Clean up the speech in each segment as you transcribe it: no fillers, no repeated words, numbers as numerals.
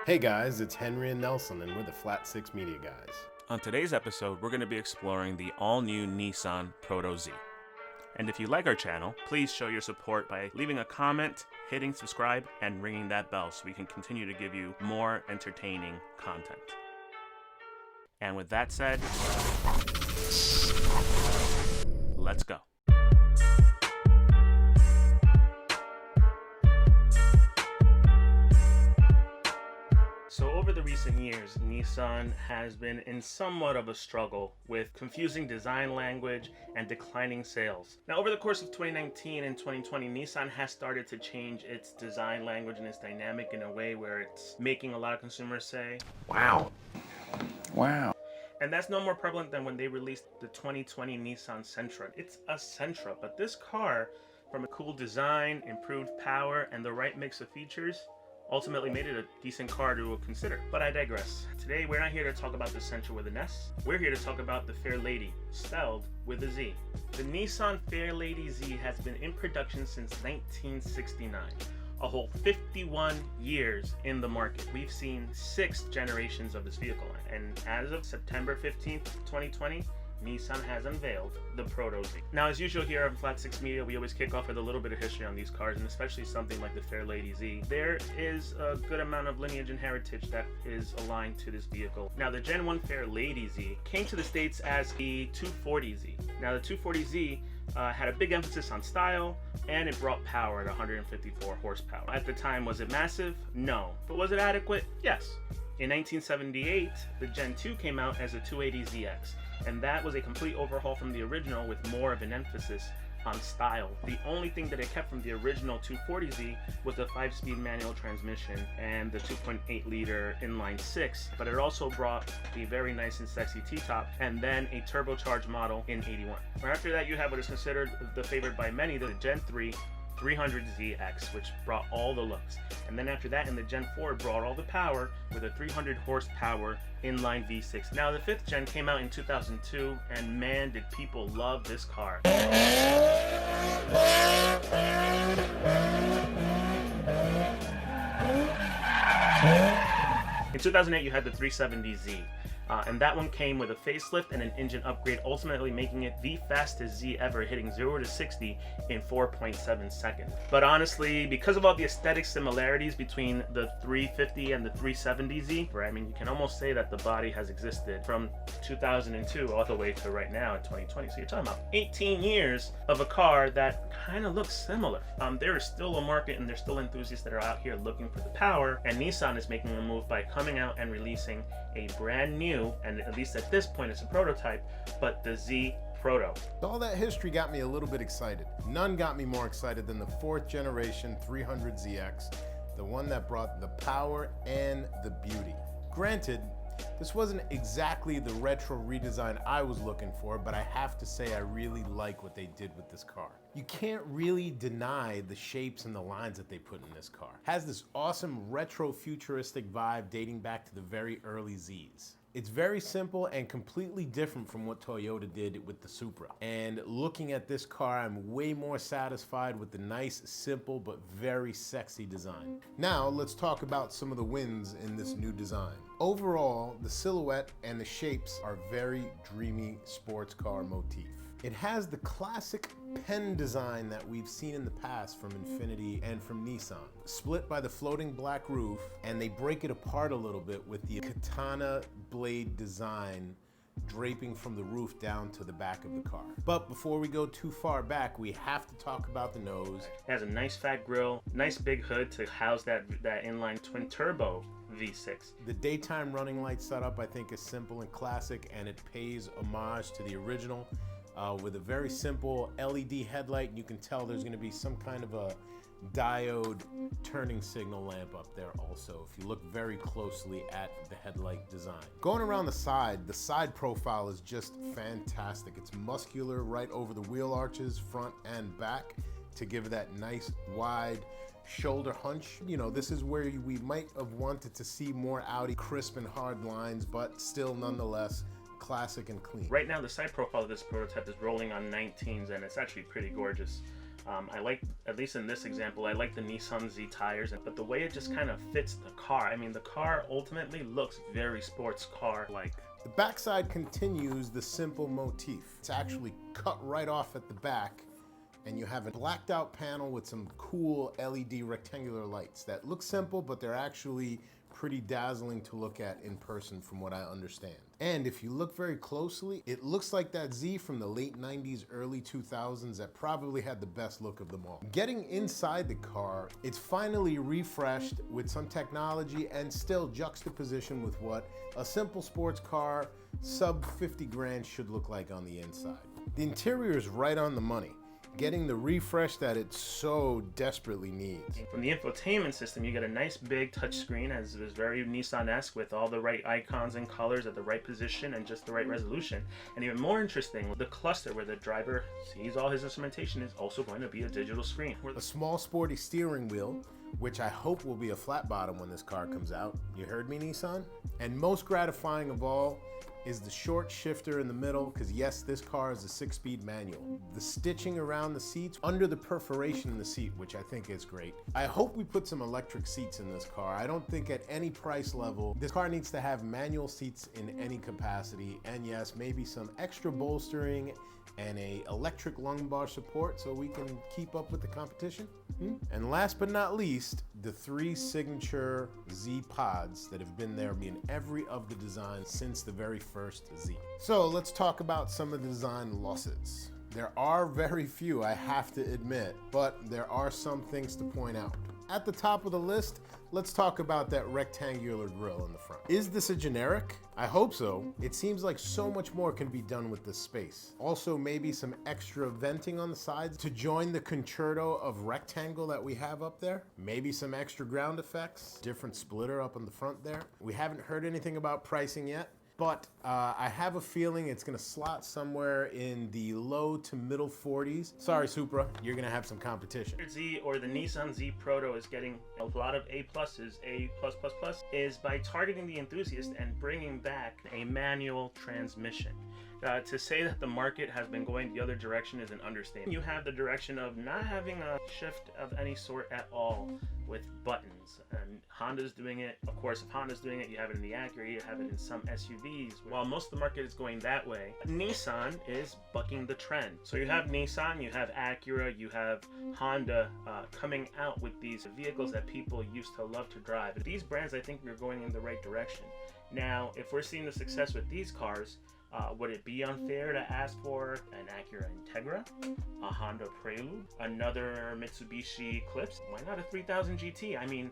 Hey guys, it's Henry and Nelson, and we're the Flat 6 Media guys. On today's episode, we're going to be exploring the all-new Nissan Proto Z. And if you like our channel, please show your support by leaving a comment, hitting subscribe, and ringing that bell so we can continue to give you more entertaining content. And with that said, let's go. So over the recent years, Nissan has been in somewhat of a struggle with confusing design language and declining sales. Now, over the course of 2019 and 2020, Nissan has started to change its design language and its dynamic in a way where it's making a lot of consumers say, "Wow." Wow. And that's no more prevalent than when they released the 2020 Nissan Sentra. It's a Sentra, but this car, from a cool design, improved power, and the right mix of features, ultimately made it a decent car to consider. But I digress. Today, we're not here to talk about the Sentra with an S. We're here to talk about the Fairlady, spelled with a Z. The Nissan Fairlady Z has been in production since 1969. A whole 51 years in the market. We've seen 6 generations of this vehicle. And as of September 15th, 2020, Nissan has unveiled the Proto Z. Now, as usual here on Flat 6 Media, we always kick off with a little bit of history on these cars, and especially something like the Fairlady Z. There is a good amount of lineage and heritage that is aligned to this vehicle. Now, the Gen 1 Fairlady Z came to the States as the 240Z. Now, the 240Z had a big emphasis on style, and it brought power at 154 horsepower. At the time, was it massive? No. But was it adequate? Yes. In 1978, the Gen 2 came out as a 280ZX, and that was a complete overhaul from the original with more of an emphasis on style. The only thing that it kept from the original 240Z was the 5-speed manual transmission and the 2.8-liter inline 6, but it also brought a very nice and sexy T-top and then a turbocharged model in 81. After that, you have what is considered the favorite by many, the Gen 3 300ZX, which brought all the looks. And then after that, in the Gen 4, it brought all the power with a 300 horsepower inline V6. Now, the 5th gen came out in 2002, and man, did people love this car. In 2008, you had the 370Z. And that one came with a facelift and an engine upgrade, ultimately making it the fastest Z ever, hitting 0 to 60 in 4.7 seconds. But honestly, because of all the aesthetic similarities between the 350 and the 370Z, right, I mean, you can almost say that the body has existed from 2002 all the way to right now in 2020. So you're talking about 18 years of a car that kind of looks similar. There is still a market, and there's still enthusiasts that are out here looking for the power, and Nissan is making a move by coming out and releasing a brand new, and at least at this point it's a prototype, but the Z Proto. All that history got me a little bit excited. None got me more excited than the 4th generation 300ZX, the one that brought the power and the beauty. Granted, this wasn't exactly the retro redesign I was looking for, but I have to say I really like what they did with this car. You can't really deny the shapes and the lines that they put in this car. It has this awesome retro futuristic vibe dating back to the very early Zs. It's very simple and completely different from what Toyota did with the Supra. And looking at this car, I'm way more satisfied with the nice, simple, but very sexy design. Now, let's talk about some of the wins in this new design. Overall, the silhouette and the shapes are very dreamy sports car motif. It has the classic pen design that we've seen in the past from Infiniti and from Nissan, split by the floating black roof, and they break it apart a little bit with the katana blade design draping from the roof down to the back of the car. But before we go too far back, we have to talk about the nose. It has a nice fat grille, nice big hood to house that inline twin turbo V6. The daytime running light setup, I think, is simple and classic, and it pays homage to the original. With a very simple LED headlight, and you can tell there's going to be some kind of a diode turning signal lamp up there also, if you look very closely at the headlight design. Going around the side profile is just fantastic. It's muscular right over the wheel arches, front and back, to give that nice wide shoulder hunch. You know, this is where we might have wanted to see more Audi crisp and hard lines, but still nonetheless classic and clean. Right now, the side profile of this prototype is rolling on 19s, and it's actually pretty gorgeous. I like, at least in this example, I like the Nissan Z tires, but the way it just kind of fits the car. I mean, the car ultimately looks very sports car-like. The backside continues the simple motif. It's actually cut right off at the back, and you have a blacked out panel with some cool LED rectangular lights that look simple, but they're actually pretty dazzling to look at in person from what I understand. And if you look very closely, it looks like that Z from the late 90s, early 2000s that probably had the best look of them all. Getting inside the car, it's finally refreshed with some technology and still juxtaposition with what a simple sports car sub 50 grand should look like on the inside. The interior is right on the money, getting the refresh that it so desperately needs. From the infotainment system, you get a nice big touchscreen, as is very Nissan-esque, with all the right icons and colors at the right position and just the right resolution. And even more interesting, the cluster where the driver sees all his instrumentation is also going to be a digital screen. A small sporty steering wheel, which I hope will be a flat bottom when this car comes out. You heard me, Nissan? And most gratifying of all is the short shifter in the middle, because yes, this car is a 6-speed manual. The stitching around the seats, under the perforation in the seat, which I think is great. I hope we put some electric seats in this car. I don't think at any price level, this car needs to have manual seats in any capacity. And yes, maybe some extra bolstering and a electric lumbar support so we can keep up with the competition. And last but not least, the 3 signature Z pods that have been there in every of the designs since the very first Z. So let's talk about some of the design losses. There are very few, I have to admit, but there are some things to point out. At the top of the list, let's talk about that rectangular grille in the front. Is this a generic? I hope so. It seems like so much more can be done with this space. Also, maybe some extra venting on the sides to join the concerto of rectangle that we have up there. Maybe some extra ground effects, different splitter up on the front there. We haven't heard anything about pricing yet, but I have a feeling it's gonna slot somewhere in the low to middle 40s. Sorry, Supra, you're gonna have some competition. Z, or the Nissan Z Proto, is getting a lot of A+, A+++, is by targeting the enthusiast and bringing back a manual transmission. To say that the market has been going the other direction is an understatement. You have the direction of not having a shift of any sort at all with buttons, and Honda's doing it. Of course, if Honda's doing it, you have it in the Acura, you have it in some SUVs. While most of the market is going that way, Nissan is bucking the trend. So you have Nissan, you have Acura, you have Honda coming out with these vehicles that people used to love to drive. These brands, I think, are going in the right direction. Now, if we're seeing the success with these cars, would it be unfair to ask for an Acura Integra, a Honda Prelude, another Mitsubishi Eclipse? Why not a 3000 GT? I mean,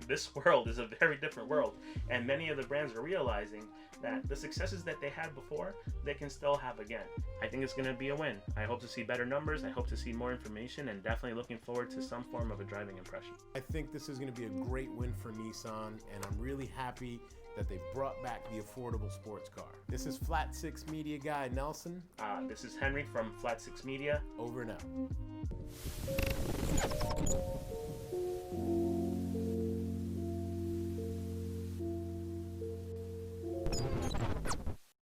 this world is a very different world, and many of the brands are realizing that the successes that they had before, they can still have again. I think it's going to be a win. I hope to see better numbers, I hope to see more information, and definitely looking forward to some form of a driving impression. I think this is going to be a great win for Nissan, and I'm really happy that they brought back the affordable sports car. This is Flat 6 Media guy Nelson. This is Henry from Flat 6 Media. Over and out.